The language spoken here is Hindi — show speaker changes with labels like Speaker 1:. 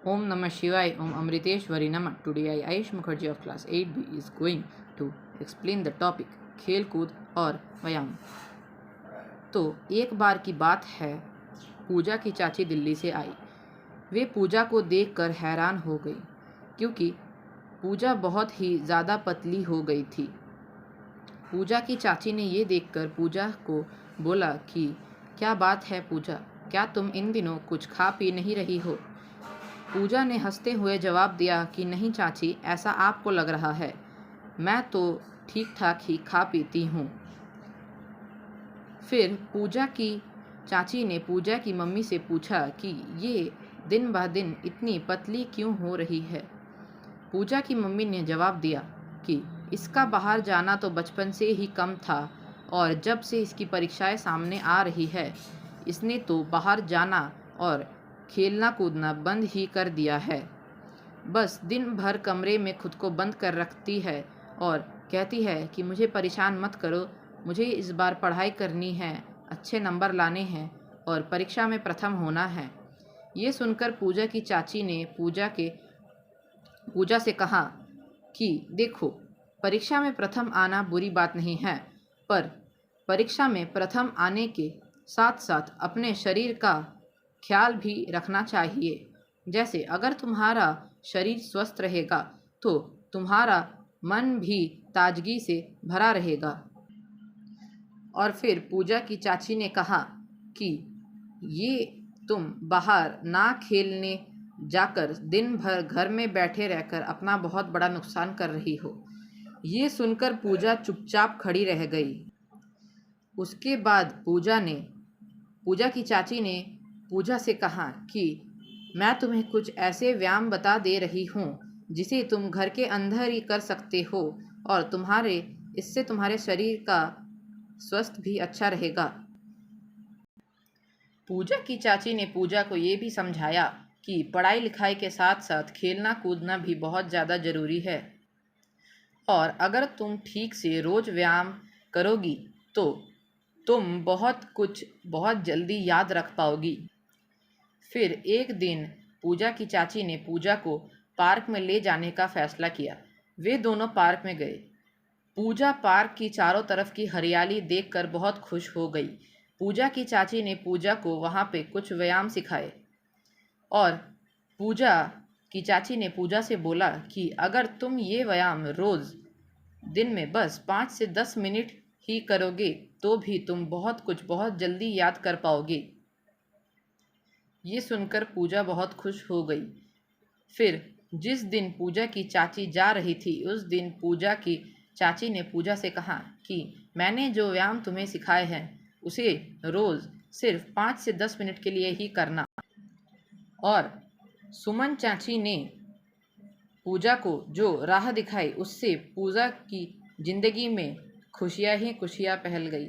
Speaker 1: Om Namah Shivaya, Om Amriteshwari Namah. Today I, Ayush Mukherjee of class 8B is going to explain the topic खेल कूद और व्यायाम। तो एक बार की बात है, पूजा की चाची दिल्ली से आई। वे पूजा को देखकर हैरान हो गई क्योंकि पूजा बहुत ही ज़्यादा पतली हो गई थी। पूजा की चाची ने ये देखकर पूजा को बोला कि क्या बात है पूजा, क्या तुम इन दिनों कुछ खा पी नहीं रही हो? पूजा ने हंसते हुए जवाब दिया कि नहीं चाची, ऐसा आपको लग रहा है, मैं तो ठीक ठाक ही खा पीती हूँ। फिर पूजा की चाची ने पूजा की मम्मी से पूछा कि ये दिन ब दिन इतनी पतली क्यों हो रही है। पूजा की मम्मी ने जवाब दिया कि इसका बाहर जाना तो बचपन से ही कम था और जब से इसकी परीक्षाएं सामने आ रही है, इसने तो बाहर जाना और खेलना कूदना बंद ही कर दिया है। बस दिन भर कमरे में खुद को बंद कर रखती है और कहती है कि मुझे परेशान मत करो, मुझे इस बार पढ़ाई करनी है, अच्छे नंबर लाने हैं और परीक्षा में प्रथम होना है। ये सुनकर पूजा की चाची ने पूजा से कहा कि देखो, परीक्षा में प्रथम आना बुरी बात नहीं है, पर परीक्षा में प्रथम आने के साथ साथ अपने शरीर का ख्याल भी रखना चाहिए। जैसे अगर तुम्हारा शरीर स्वस्थ रहेगा तो तुम्हारा मन भी ताजगी से भरा रहेगा। और फिर पूजा की चाची ने कहा कि ये तुम बाहर ना खेलने जाकर दिन भर घर में बैठे रहकर अपना बहुत बड़ा नुकसान कर रही हो। ये सुनकर पूजा चुपचाप खड़ी रह गई। उसके बाद पूजा की चाची ने पूजा से कहा कि मैं तुम्हें कुछ ऐसे व्यायाम बता दे रही हूँ जिसे तुम घर के अंदर ही कर सकते हो और इससे तुम्हारे शरीर का स्वास्थ्य भी अच्छा रहेगा। पूजा की चाची ने पूजा को ये भी समझाया कि पढ़ाई लिखाई के साथ साथ खेलना कूदना भी बहुत ज़्यादा ज़रूरी है और अगर तुम ठीक से रोज़ व्यायाम करोगी तो तुम बहुत कुछ बहुत जल्दी याद रख पाओगी। फिर एक दिन पूजा की चाची ने पूजा को पार्क में ले जाने का फैसला किया। वे दोनों पार्क में गए। पूजा पार्क की चारों तरफ की हरियाली देखकर बहुत खुश हो गई। पूजा की चाची ने पूजा को वहाँ पे कुछ व्यायाम सिखाए और पूजा की चाची ने पूजा से बोला कि अगर तुम ये व्यायाम रोज़ दिन में बस 5 से 10 मिनट ही करोगे तो भी तुम बहुत कुछ बहुत जल्दी याद कर पाओगे। ये सुनकर पूजा बहुत खुश हो गई। फिर जिस दिन पूजा की चाची जा रही थी, उस दिन पूजा की चाची ने पूजा से कहा कि मैंने जो व्यायाम तुम्हें सिखाए हैं उसे रोज़ सिर्फ 5 से 10 मिनट के लिए ही करना। और सुमन चाची ने पूजा को जो राह दिखाई उससे पूजा की जिंदगी में खुशियाँ ही खुशियाँ फैल गई।